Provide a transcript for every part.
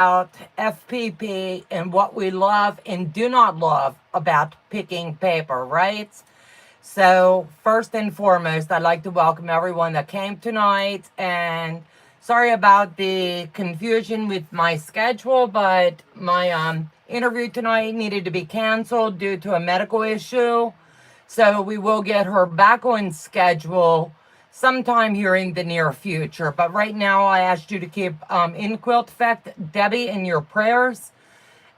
about FPP and what we love and do not love about picking paper, right? So, first and foremost, I'd like to welcome everyone that came tonight. And sorry about the confusion with my schedule, but my interview tonight needed to be canceled due to a medical issue. So, we will get her back on schedule sometime here in the near future. But right now, I asked you to keep in quilt effect Debbie in your prayers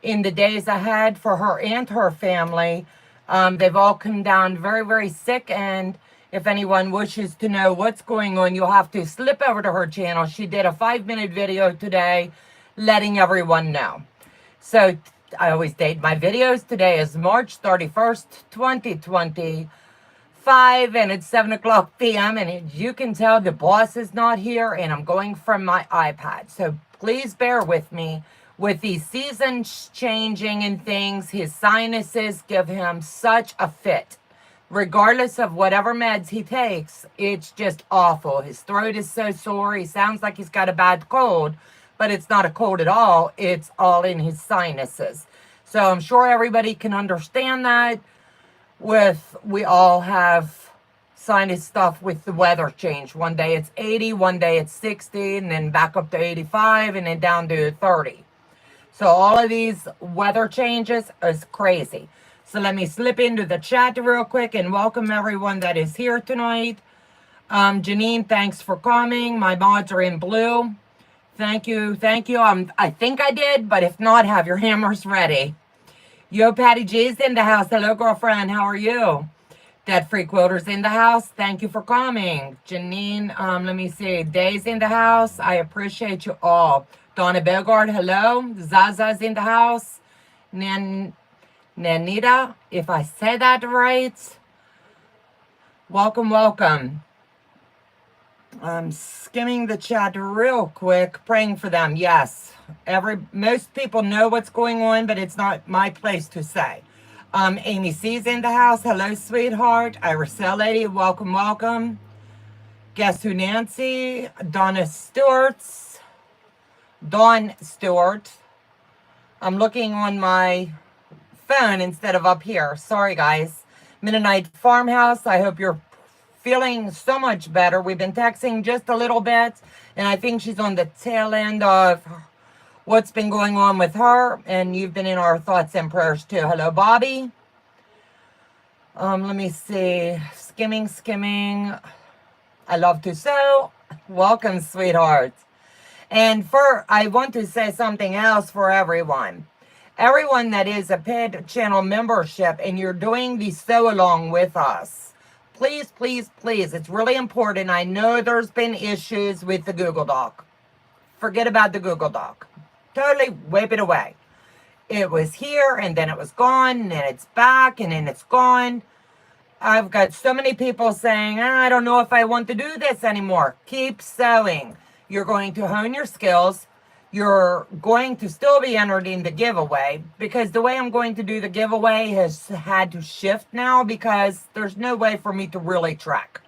in the days ahead for her and her family. They've all come down very, very sick. And if anyone wishes to know what's going on, you'll have to slip over to her channel. She did a 5-minute video today letting everyone know. So I always date my videos. Today is March 31st, 2025, and it's 7 o'clock p.m. And as you can tell, the boss is not here, and I'm going from my iPad. So please bear with me. With these seasons changing and things, his sinuses give him such a fit. Regardless of whatever meds he takes, it's just awful. His throat is so sore. He sounds like he's got a bad cold, but it's not a cold at all. It's all in his sinuses. So I'm sure everybody can understand that. We all have sinus stuff with the weather change. One day it's 80, one day it's 60, and then back up to 85, and then down to 30. So all of these weather changes is crazy. So let me slip into the chat real quick and welcome everyone that is here tonight. Janine, thanks for coming. My mods are in blue. Thank you, thank you. I think I did, but if not, have your hammers ready. Yo, Patty G's in the house. Hello, girlfriend. How are you? Dead Free Quilters in the house. Thank you for coming. Janine, let me see. Day's in the house. I appreciate you all. Donna Belgard, hello. Zaza's in the house. Nanita, if I said that right. Welcome, welcome. I'm skimming the chat real quick, praying for them. Yes, most people know what's going on, but it's not my place to say. Amy C's in the house. Hello, sweetheart. Iriselle lady, welcome, welcome. Guess who, Nancy? Donna Stewart's. Dawn Stewart. I'm looking on my phone instead of up here. Sorry, guys. Mennonite Farmhouse. I hope you're feeling so much better. We've been texting just a little bit, and I think she's on the tail end of what's been going on with her, and you've been in our thoughts and prayers too. Hello, Bobby. Let me see. Skimming. I love to sew. Welcome, sweetheart. And I want to say something else for everyone. Everyone that is a paid channel membership and you're doing the sew along with us, please, please, please, it's really important. I know there's been issues with the Google Doc. Forget about the Google Doc. Totally wipe it away. It was here and then it was gone, and then it's back and then it's gone. I've got so many people saying, I don't know if I want to do this anymore. Keep sewing. You're going to hone your skills. You're going to still be entered in the giveaway, because the way I'm going to do the giveaway has had to shift now because there's no way for me to really track.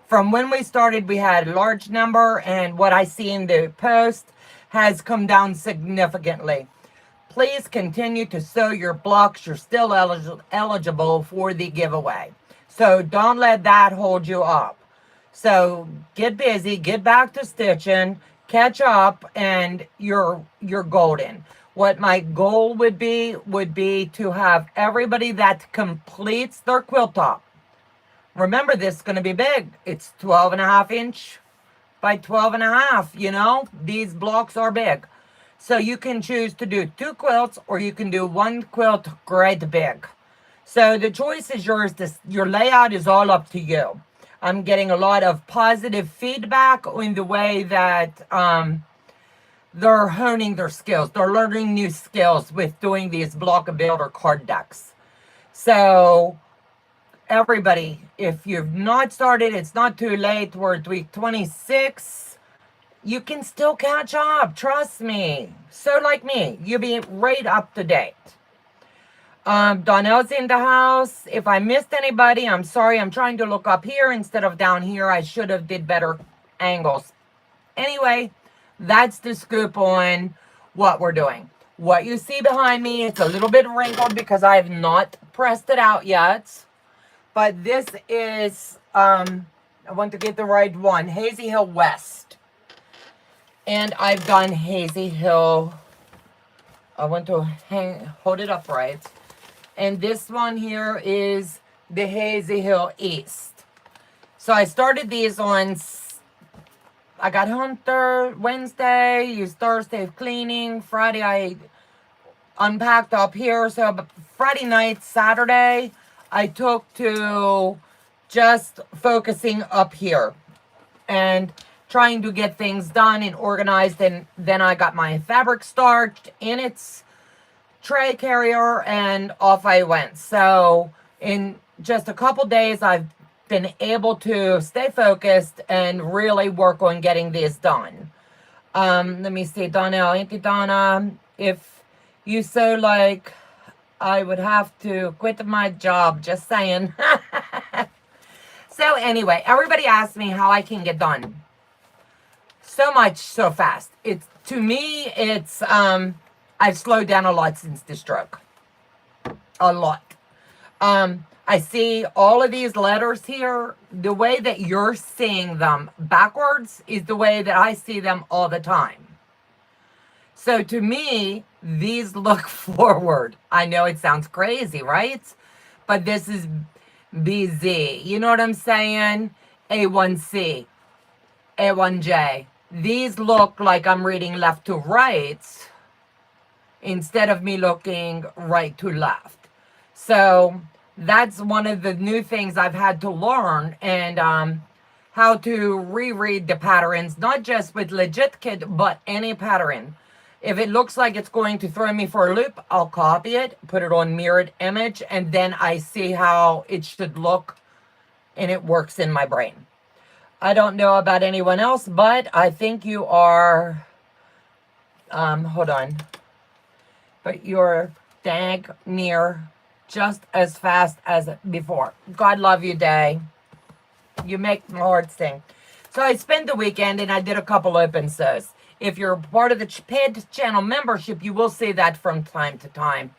From when we started, we had a large number, and what I see in the post has come down significantly. Please continue to sew your blocks. You're still eligible for the giveaway. So don't let that hold you up. So get busy, get back to stitching, catch up, and you're golden. What my goal would be to have everybody that completes their quilt top. Remember, this is going to be big. It's 12.5 inch by 12.5. You know, these blocks are big. So you can choose to do 2 quilts, or you can do 1 quilt great big. So the choice is yours. Your layout is all up to you. I'm getting a lot of positive feedback in the way that they're honing their skills. They're learning new skills with doing these block and builder card decks. So everybody, if you've not started, it's not too late. We're at week 26. You can still catch up. Trust me. So like me, you'll be right up to date. Donnell's in the house. If I missed anybody, I'm sorry. I'm trying to look up here instead of down here. I should have did better angles. Anyway, that's the scoop on what we're doing. What you see behind me, it's a little bit wrinkled because I have not pressed it out yet. But this is, I want to get the right one, Hazy Hill West. And I've done Hazy Hill, I want to hold it upright. And this one here is the Hazy Hill East. So I started these on, I got home Wednesday, used Thursday cleaning. Friday I unpacked up here. So Friday night, Saturday, I took to just focusing up here and trying to get things done and organized. And then I got my fabric starched in its tray carrier and off I went. So in just a couple days, I've been able to stay focused and really work on getting this done. Let me see, Donna, Auntie Donna, if you so like, I would have to quit my job, just saying. So anyway, everybody asks me how I can get done so much so fast. It's, to me, it's, I've slowed down a lot since the stroke. A lot. I see all of these letters here. The way that you're seeing them backwards is the way that I see them all the time. So to me, these look forward. I know it sounds crazy, right? But this is BZ. You know what I'm saying? A1C, A1J. These look like I'm reading left to right instead of me looking right to left. So that's one of the new things I've had to learn, and how to reread the patterns, not just with legitkit, but any pattern. If it looks like it's going to throw me for a loop, I'll copy it, put it on mirrored image, and then I see how it should look, and it works in my brain. I don't know about anyone else, but I think you are, hold on, but you're dang near just as fast as before. God love you, Day. You make my heart sing. So I spent the weekend and I did a couple open sews. If you're part of the paid channel membership, you will see that from time to time.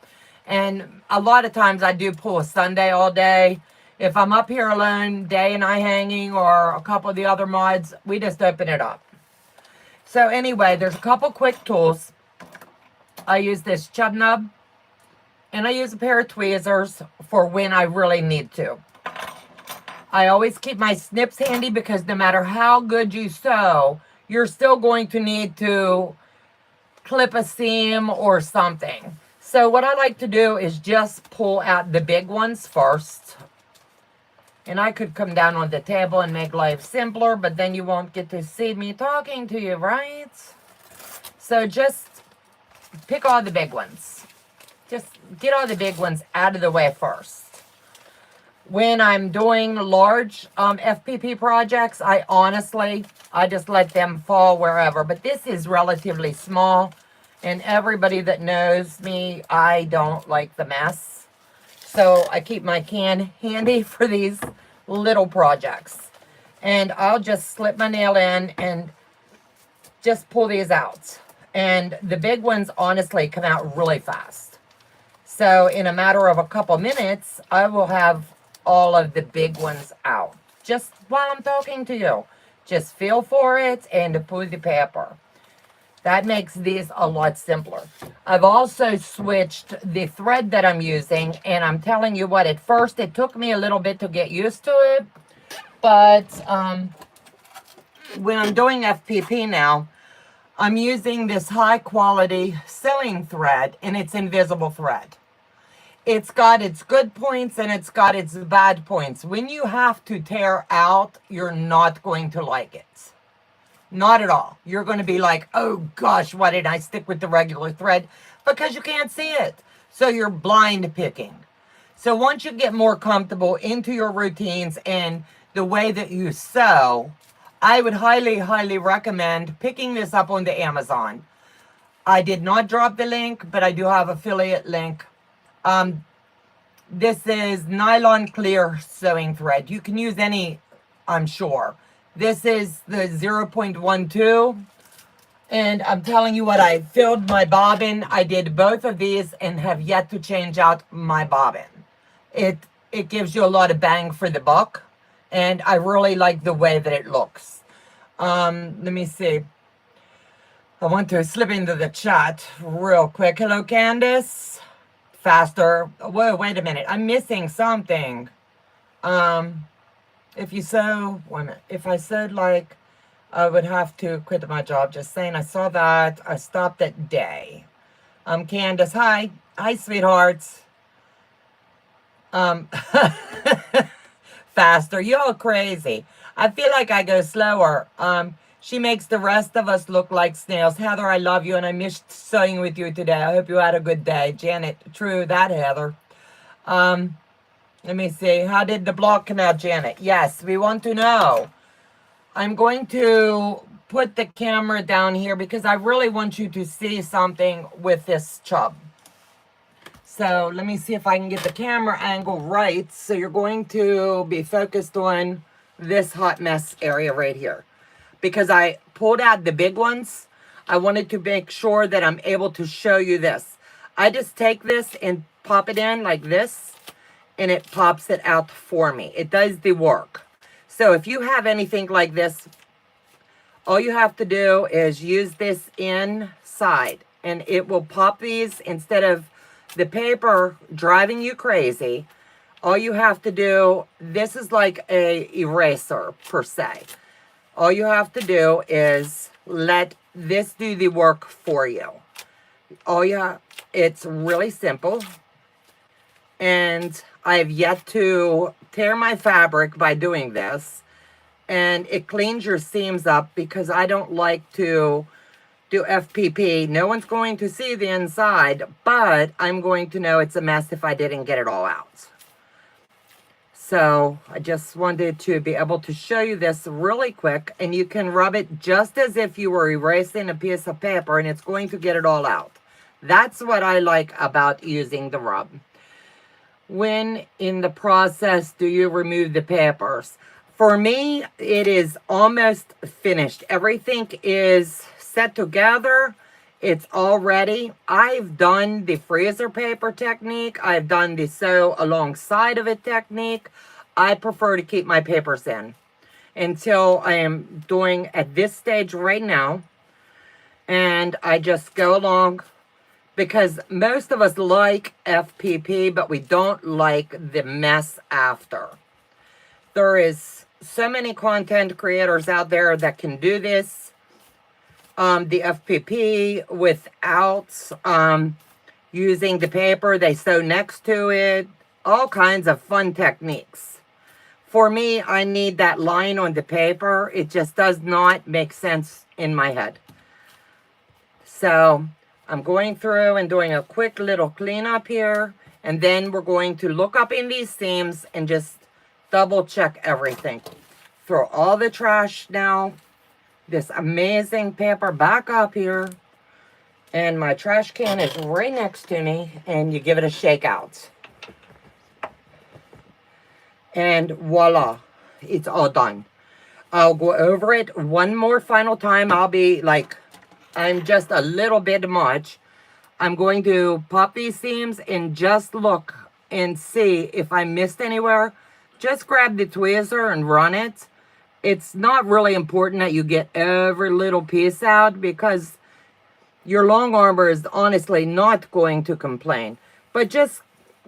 And a lot of times I do pull a Sunday all day. If I'm up here alone, Day and I hanging, or a couple of the other mods, we just open it up. So anyway, there's a couple quick tools. I use this chub nub, and I use a pair of tweezers for when I really need to. I always keep my snips handy because no matter how good you sew, you're still going to need to clip a seam or something. So what I like to do is just pull out the big ones first. And I could come down on the table and make life simpler, but then you won't get to see me talking to you, right? So just pick all the big ones. Just get all the big ones out of the way first. When I'm doing large FPP projects, I just let them fall wherever. But this is relatively small, and everybody that knows me, I don't like the mess. So I keep my can handy for these little projects. And I'll just slip my nail in and just pull these out. And the big ones honestly come out really fast. So in a matter of a couple minutes, I will have all of the big ones out. Just while I'm talking to you. Just feel for it and pull the paper. That makes these a lot simpler. I've also switched the thread that I'm using, and I'm telling you what, at first it took me a little bit to get used to it, but when I'm doing FPP now, I'm using this high quality sewing thread, and it's invisible thread. It's got its good points and it's got its bad points. When you have to tear out, you're not going to like it. Not at all. You're going to be like, oh gosh, why did I stick with the regular thread? Because you can't see it. So you're blind picking. So once you get more comfortable into your routines and the way that you sew, I would highly, highly recommend picking this up on the Amazon. I did not drop the link, but I do have affiliate link. This is nylon clear sewing thread. You can use any, I'm sure. This is the 0.12. And I'm telling you what, I filled my bobbin. I did both of these and have yet to change out my bobbin. It it gives you a lot of bang for the buck, and I really like the way that it looks. Let me see. I want to slip into the chat real quick. Hello, Candace. Faster. Whoa, wait a minute. I'm missing something. Um, if you sew, wait a minute. If I said like I would have to quit my job, just saying I saw that. I stopped at day. Candace, hi. Hi, sweethearts. Um, faster. You're all crazy. I feel like I go slower. She makes the rest of us look like snails. Heather, I love you and I missed sewing with you today. I hope you had a good day. Janet, true that, Heather. Let me see. How did the blog come out, Janet? Yes, we want to know. I'm going to put the camera down here because I really want you to see something with this chub. So let me see if I can get the camera angle right. So you're going to be focused on this hot mess area right here. Because I pulled out the big ones, I wanted to make sure that I'm able to show you this. I just take this and pop it in like this, and it pops it out for me. It does the work. So if you have anything like this, all you have to do is use this inside, and it will pop these instead of the paper driving you crazy. All you have to do, this is like a eraser per se. All you have to do is let this do the work for you. It's really simple. And I've yet to tear my fabric by doing this. And it cleans your seams up because I don't like to do FPP. No one's going to see the inside, but I'm going to know it's a mess if I didn't get it all out. So I just wanted to be able to show you this really quick, and you can rub it just as if you were erasing a piece of paper, and it's going to get it all out. That's what I like about using the rub. When in the process do you remove the papers? For me, it is almost finished. Everything is set together. It's all ready. I've done the freezer paper technique. I've done the sew alongside of it technique. I prefer to keep my papers in until I am doing at this stage right now. And I just go along because most of us like FPP, but we don't like the mess after. There is so many content creators out there that can do this. The FPP without using the paper they sew next to it, all kinds of fun techniques. For me, I need that line on the paper. It just does not make sense in my head. So I'm going through and doing a quick little cleanup here, and then we're going to look up in these seams and just double check everything. Throw all the trash now. This amazing paper back up here, and my trash can is right next to me, and you give it a shake out, and voila, it's all done. I'll go over it one more final time. I'll be like, I'm just a little bit much. I'm going to pop these seams and just look and see if I missed anywhere. Just grab the tweezer and run it. It's not really important that you get every little piece out because your long armor is honestly not going to complain. But just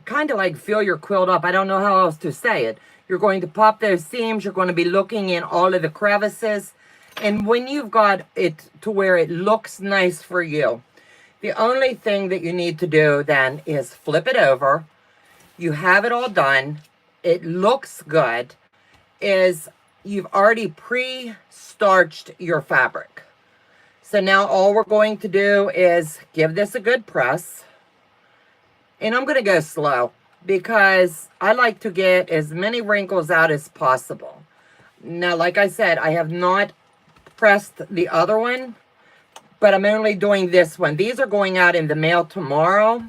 kind of like fill your quilt up. I don't know how else to say it. You're going to pop those seams. You're going to be looking in all of the crevices. And when you've got it to where it looks nice for you, the only thing that you need to do then is flip it over. You have it all done. It looks good. You've already pre-starched your fabric. So now all we're going to do is give this a good press. And I'm going to go slow because I like to get as many wrinkles out as possible. Now, like I said, I have not pressed the other one, but I'm only doing this one. These are going out in the mail tomorrow.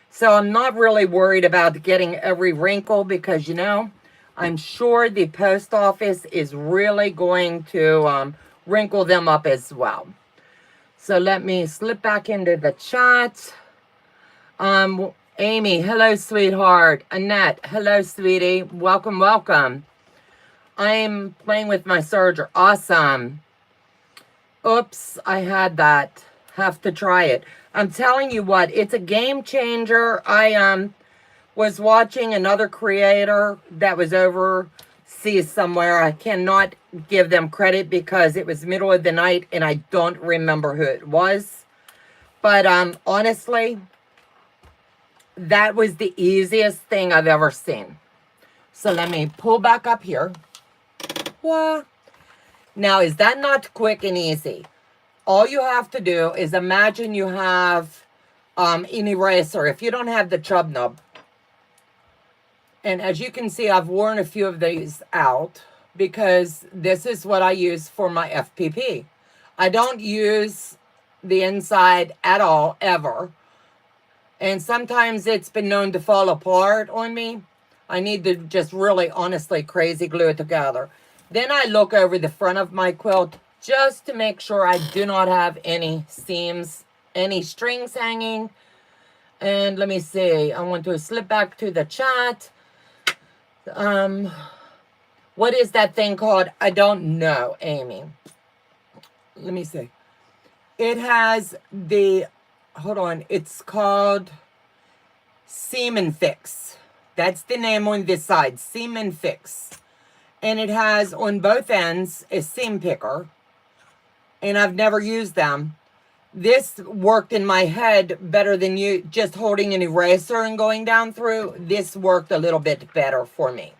So I'm not really worried about getting every wrinkle because, you know, I'm sure the post office is really going to wrinkle them up as well. So let me slip back into the chat. Amy, hello, sweetheart. Annette, hello, sweetie. Welcome, welcome. I'm playing with my serger. Awesome. Oops, I had that. Have to try it. I'm telling you what, it's a game changer. I was watching another creator that was overseas somewhere. I cannot give them credit because it was middle of the night and I don't remember who it was. But honestly, that was the easiest thing I've ever seen. So let me pull back up here. What? Now, is that not quick and easy? All you have to do is imagine you have an eraser. If you don't have the chub nub, and as you can see, I've worn a few of these out because this is what I use for my FPP. I don't use the inside at all, ever. And sometimes it's been known to fall apart on me. I need to just really honestly crazy glue it together. Then I look over the front of my quilt just to make sure I do not have any seams, any strings hanging. And let me see, I want to slip back to the chat. What is that thing called? I don't know, Amy. Let me see. It has the, hold on, it's called Seam and Fix. That's the name on this side, Seam and Fix. And it has on both ends a seam picker. And I've never used them. This worked in my head better than you just holding an eraser and going down through. This worked a little bit better for me.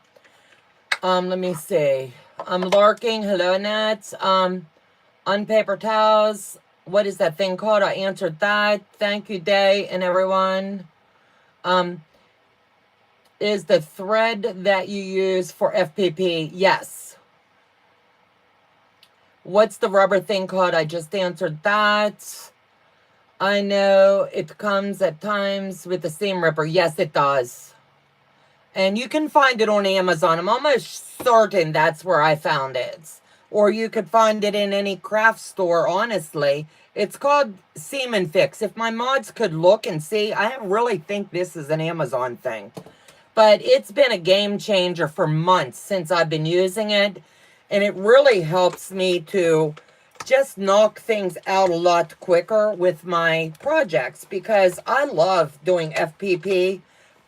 Let me see. I'm larking. Hello, Annette. On paper towels. What is that thing called? I answered that. Thank you, Day and everyone. Is the thread that you use for FPP? Yes. What's the rubber thing called? I just answered that. I know it comes at times with the seam ripper. Yes, it does. And you can find it on Amazon. I'm almost certain that's where I found it. Or you could find it in any craft store, honestly. It's called Seam and Fix. If my mods could look and see, I really think this is an Amazon thing. But it's been a game changer for months since I've been using it. And it really helps me to just knock things out a lot quicker with my projects. Because I love doing FPP,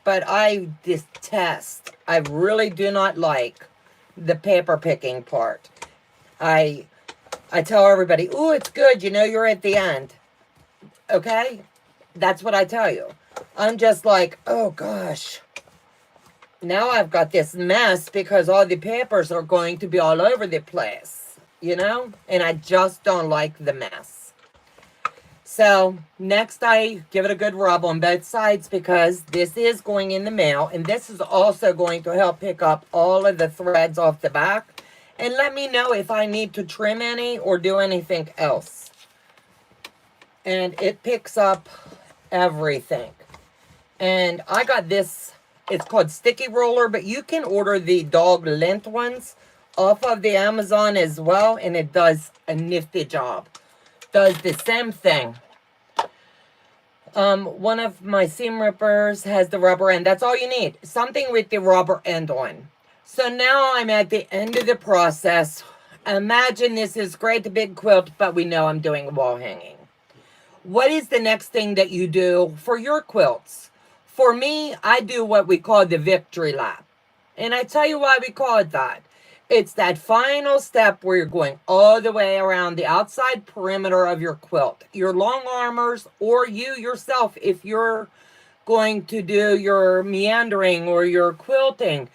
but I detest, I really do not like the paper picking part. I tell everybody, ooh, it's good, you know, you're at the end. Okay? That's what I tell you. I'm just like, oh gosh. Now I've got this mess because all the papers are going to be all over the place, you know? And I just don't like the mess. So next I give it a good rub on both sides because this is going in the mail. And this is also going to help pick up all of the threads off the back. And let me know if I need to trim any or do anything else. And it picks up everything. And I got this, it's called Sticky Roller, but you can order the dog lint ones off of the Amazon as well. And it does a nifty job. Does the same thing. One of my seam rippers has the rubber end. That's all you need. Something with the rubber end on. So now I'm at the end of the process. Imagine this is great, the big quilt, but we know I'm doing wall hanging. What is the next thing that you do for your quilts? For me, I do what we call the victory lap. And I tell you why we call it that. It's that final step where you're going all the way around the outside perimeter of your quilt. Your long armors or you yourself, if you're going to do your meandering or your quilting,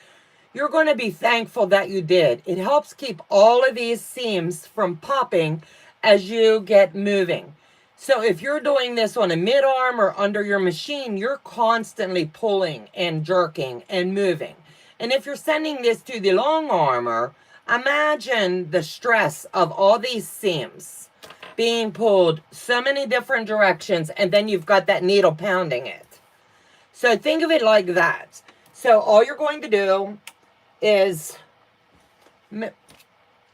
you're going to be thankful that you did. It helps keep all of these seams from popping as you get moving. So if you're doing this on a mid-arm or under your machine, you're constantly pulling and jerking and moving. And if you're sending this to the long armor, imagine the stress of all these seams being pulled so many different directions, and then you've got that needle pounding it. So think of it like that. So all you're going to do is,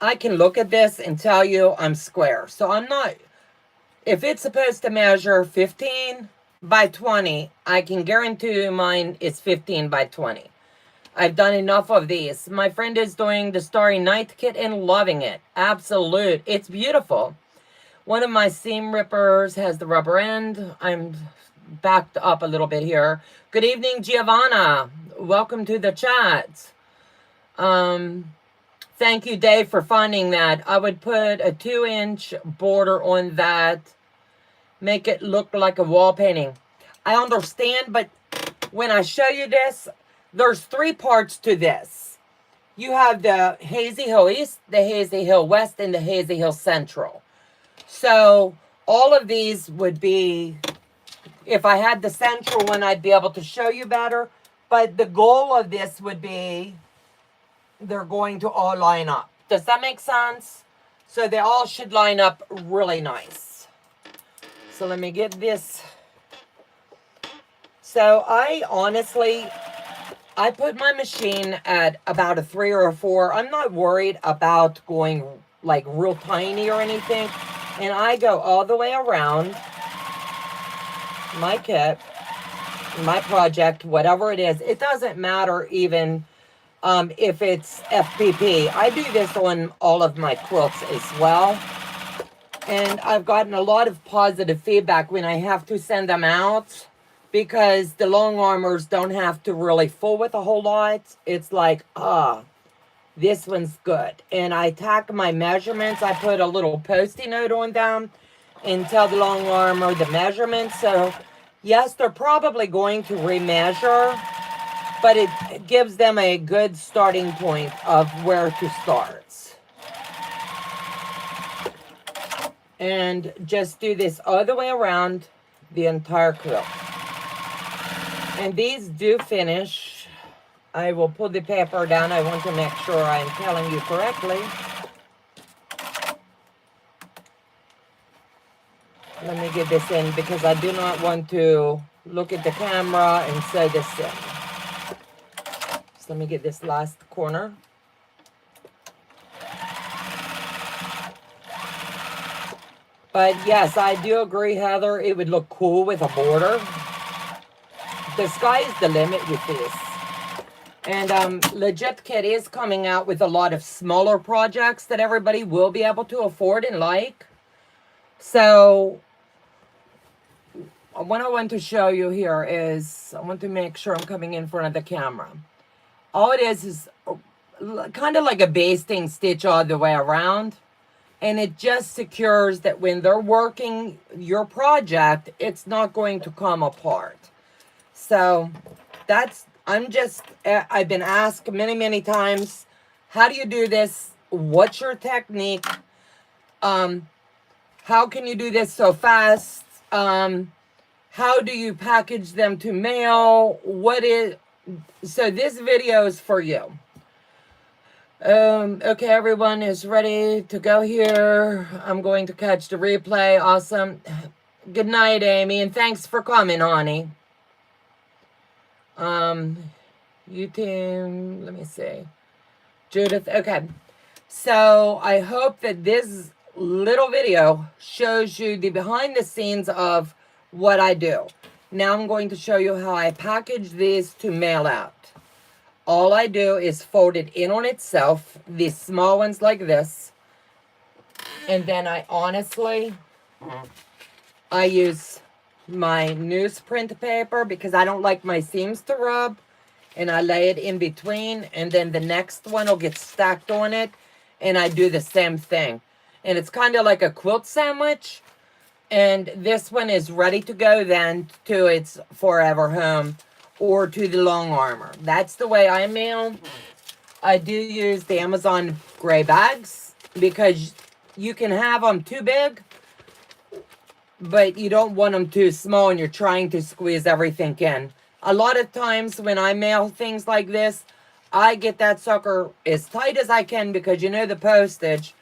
I can look at this and tell you I'm square. So I'm not, If it's supposed to measure 15 by 20, I can guarantee you mine is 15 by 20. I've done enough of these. My friend is doing the Starry Night kit and loving it. Absolute. It's beautiful. One of my seam rippers has the rubber end. I'm backed up a little bit here. Good evening, Giovanna. Welcome to the chat. Thank you, Dave, for finding that. I would put a 2-inch border on that. Make it look like a wall painting. I understand, but when I show you this, there's 3 parts to this. You have the Hazy Hill East, the Hazy Hill West, and the Hazy Hill Central. So all of these would be, if I had the central one, I'd be able to show you better. But the goal of this would be they're going to all line up. Does that make sense? So they all should line up really nice. So let me get this. So I honestly, I put my machine at about a 3 or a 4. I'm not worried about going like real tiny or anything. And I go all the way around my kit, my project, whatever it is. It doesn't matter even if it's FPP. I do this on all of my quilts as well. And I've gotten a lot of positive feedback when I have to send them out, because the long armors don't have to really fool with a whole lot. It's like, this one's good. And I tack my measurements. I put a little post-it note on them and tell the long armor the measurements. So yes, they're probably going to remeasure, but it gives them a good starting point of where to start. And just do this all the way around the entire quilt. And these do finish. I will pull the paper down. I want to make sure I'm telling you correctly. Let me get this in because I do not want to look at the camera and sew this in. So let me get this last corner. But yes, I do agree, Heather. It would look cool with a border. The sky is the limit with this. And Legit Kit is coming out with a lot of smaller projects that everybody will be able to afford and like. So what I want to show you here is, I want to make sure I'm coming in front of the camera. All it is kind of like a basting stitch all the way around. And it just secures that when they're working your project, it's not going to come apart. So that's, I've been asked many, many times, how do you do this? What's your technique? How can you do this so fast? How do you package them to mail? So this video is for you. Okay, everyone is ready to go here. I'm going to catch the replay. Awesome. Good night, Amy, and thanks for coming, honey. You team, let me see. Judith, okay. So I hope that this little video shows you the behind the scenes of what I do. Now I'm going to show you how I package these to mail out. All I do is fold it in on itself, these small ones like this. And then I use my newsprint paper because I don't like my seams to rub. And I lay it in between, and then the next one will get stacked on it. And I do the same thing. And it's kind of like a quilt sandwich. And this one is ready to go then to its forever home, or to the long armor. That's the way I mail. I do use the Amazon gray bags because you can have them too big, but you don't want them too small and you're trying to squeeze everything in. A lot of times when I mail things like this, I get that sucker as tight as I can because you know the postage.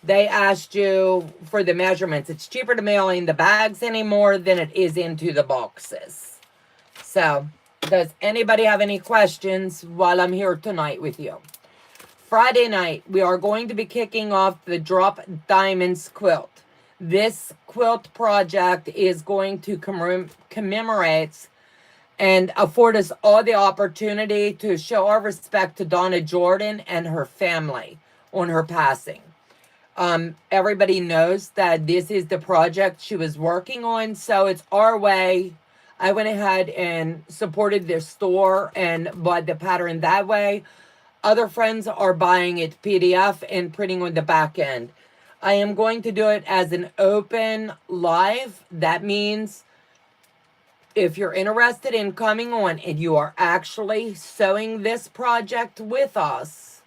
They asked you for the measurements. It's cheaper to mail in the bags anymore than it is into the boxes. So, does anybody have any questions while I'm here tonight with you? Friday night, we are going to be kicking off the Drop Diamonds quilt. This quilt project is going to commemorate and afford us all the opportunity to show our respect to Donna Jordan and her family on her passing. Everybody knows that this is the project she was working on, so it's our way. I went ahead and supported their store and bought the pattern that way. Other friends are buying it PDF and printing on the back end. I am going to do it as an open live. That means if you're interested in coming on and you are actually sewing this project with us,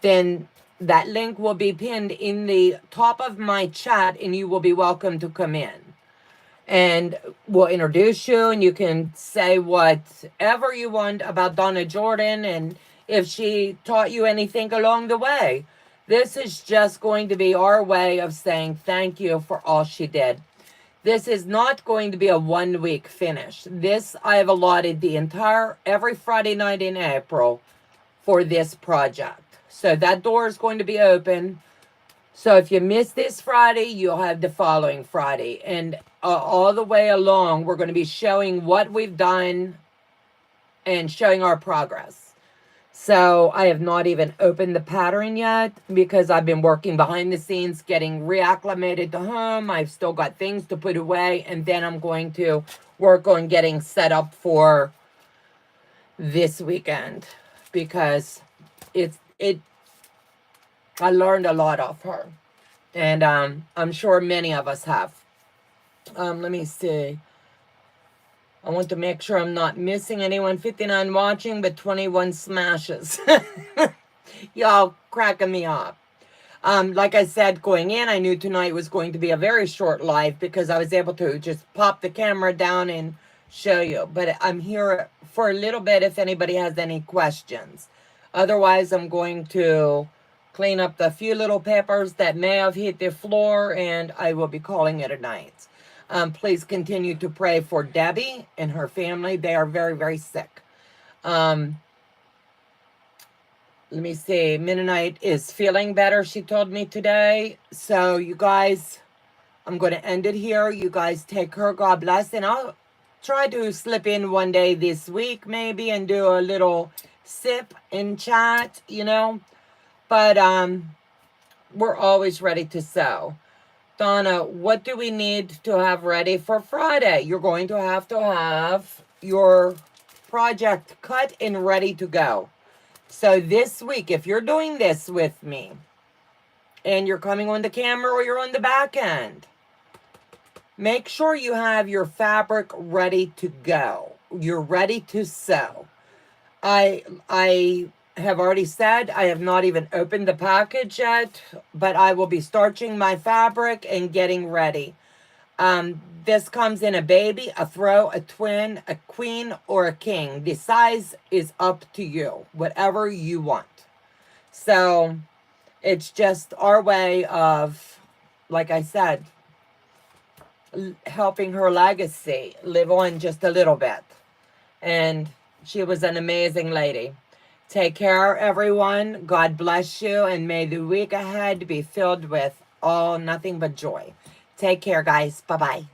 then that link will be pinned in the top of my chat and you will be welcome to come in. And we'll introduce you and you can say whatever you want about Donna Jordan and if she taught you anything along the way. This is just going to be our way of saying thank you for all she did. This is not going to be a 1 week finish. This I have allotted the entire every Friday night in April for this project. So that door is going to be open. So if you miss this Friday, you'll have the following Friday. And all the way along, we're going to be showing what we've done and showing our progress. So I have not even opened the pattern yet because I've been working behind the scenes, getting reacclimated to home. I've still got things to put away. And then I'm going to work on getting set up for this weekend because I learned a lot off her. And I'm sure many of us have. Let me see. I want to make sure I'm not missing anyone. 59 watching, but 21 smashes. Y'all cracking me up. Like I said, going in, I knew tonight was going to be a very short live because I was able to just pop the camera down and show you. But I'm here for a little bit if anybody has any questions. Otherwise, I'm going to clean up the few little papers that may have hit the floor, and I will be calling it a night. Please continue to pray for Debbie and her family. They are very, very sick. Let me see. Mennonite is feeling better, she told me today. So you guys, I'm going to end it here. You guys take care. God bless. And I'll try to slip in one day this week maybe and do a little sip and chat, you know. But we're always ready to sew. Donna, what do we need to have ready for Friday? You're going to have your project cut and ready to go. So this week, if you're doing this with me and you're coming on the camera or you're on the back end, make sure you have your fabric ready to go. You're ready to sew. I have already said I have not even opened the package yet, but I will be starching my fabric and getting ready. This comes in a baby, a throw, a twin, a queen, or a king. The size is up to you, whatever you want. So it's just our way of, like I said, helping her legacy live on just a little bit. And she was an amazing lady. Take care, everyone. God bless you, and may the week ahead be filled with all nothing but joy. Take care, guys. Bye-bye.